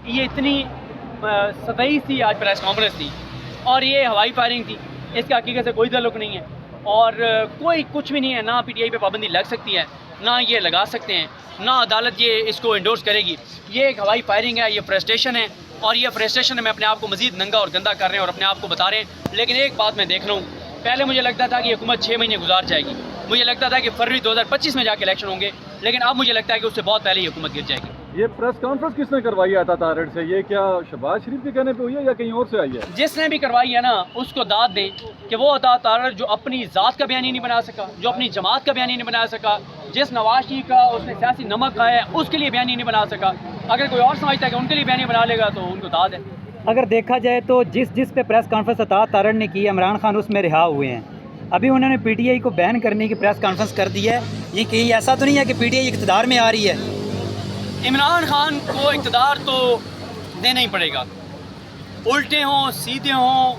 ये इतनी सतही सी आज प्रेस कॉन्फ्रेंस थी और ये हवाई फायरिंग थी, इसका हकीकत से कोई ताल्लुक नहीं है और कोई कुछ भी नहीं है। ना पीटीआई पे पाबंदी लग सकती है, ना ये लगा सकते हैं, ना अदालत ये इसको इंडोर्स करेगी। ये एक हवाई फायरिंग है, ये फ्रस्ट्रेशन है और ये फ्रस्ट्रेशन में अपने आप को मज़ीद नंगा और गंदा कर रहे हैं और अपने आप को बता रहे हैं। लेकिन एक बात मैं देख रहा हूँ, पहले मुझे लगता था कि हुकूमत 6 महीने गुजार जाएगी, मुझे लगता था कि फरवरी 2025 में जाके इलेक्शन होंगे, लेकिन अब मुझे लगता है कि उससे बहुत पहले ये हुकूमत गिर जाएगी। ये प्रेस कॉन्फ्रेंस किसने करवाई आता तारड़ से? ये क्या शहबाज शरीफ के कहने पे हुई है या कहीं और से आई है? जिसने भी करवाई है ना, उसको दाद दें कि वो अता तारड़ जो अपनी ज़ात का बयान ही नहीं बना सका, जो अपनी जमात का बयान ही नहीं बना सका, जिस नवाज शरीफ का उसने सियासी नमक खाया है उसके लिए बयान ही नहीं बना सका, अगर कोई और समझता है कि उनके लिए बयान बना लेगा तो उनको दाद है। अगर देखा जाए तो जिस पे प्रेस कॉन्फ्रेंस अता तारड़ ने की, इमरान खान उसमें रिहा हुए हैं। अभी उन्होंने पीटीआई को बैन करने की प्रेस कॉन्फ्रेंस कर दी है। ये कहीं ऐसा तो नहीं है कि पीटीआई इक़्तिदार में आ रही है? इमरान खान को इक़्तिदार तो देना ही पड़ेगा, उल्टे हों सीधे हों,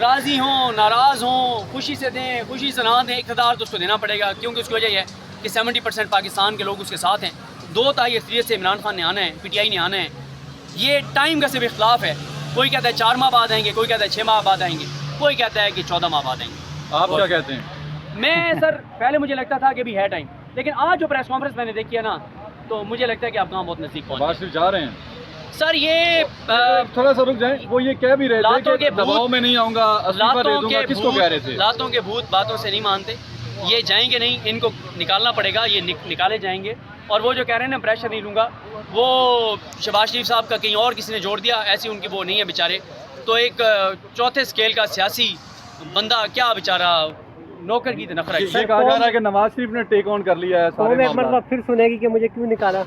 राज़ी हों नाराज़ हों, खुशी से दें खुशी से ना दें, इक़्तिदार तो उसको देना पड़ेगा। क्योंकि उसकी वजह यह है कि 70% पाकिस्तान के लोग उसके साथ हैं। 2 तारीख अक्सरियत से इमरान खान ने आना है, पीटीआई ने आना है। ये टाइम का सिर्फ इख्तलाफ है, कोई कहता है 4 माह बाद आएंगे, कोई कहता है 6 माह बाद आएंगे, कोई कहता है कि 14 माह बाद आएंगे। आप क्या कहते हैं? मैं सर पहले मुझे लगता था कि अभी है टाइम, लेकिन आज जो प्रेस कॉन्फ्रेंस मैंने देखी है ना, तो मुझे लगता है कि आप गाँव बहुत नज़दीक पहुँच शहबाज शरीफ जा रहे हैं? सर। ये थोड़ा सा रुक जाएं, वो ये कह भी रहे थे कि दबाव में नहीं आऊंगा, अस्तीफा दे दूंगा। किसको कह रहे थे? लातों के भूत बातों से नहीं मानते, ये जाएंगे नहीं, इनको निकालना पड़ेगा, ये निकाले जाएंगे। और वो जो कह रहे हैं ना प्रेशर नहीं लूँगा, वो शहबाज शरीफ साहब का कहीं और किसी ने जोड़ दिया, ऐसी उनकी वो नहीं है बेचारे। तो एक चौथे स्केल का सियासी बंदा क्या बेचारा नौकर की नखरा। ये कहा जा रहा है कि नवाज शरीफ ने टेक ऑन कर लिया है सारे मामला। फिर सुनेगी कि मुझे क्यों निकाला?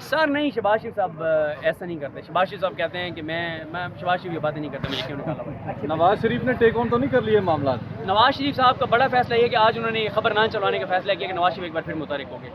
सर नहीं, शहबाज शरीफ साहब ऐसा नहीं करते। शहबाज शरीफ साहब कहते हैं कि मैं शहबाज शरीफ की बातें नहीं करता, मुझे क्यों निकाला भाई। नवाज शरीफ ने टेक ऑन तो नहीं कर लिए मामला? नवाज शरीफ साहब का बड़ा फैसला ये कि आज उन्होंने खबर ना चलवाने का फैसला किया कि नवाज शरीफ एक बार फिर मुतारिक हो गए।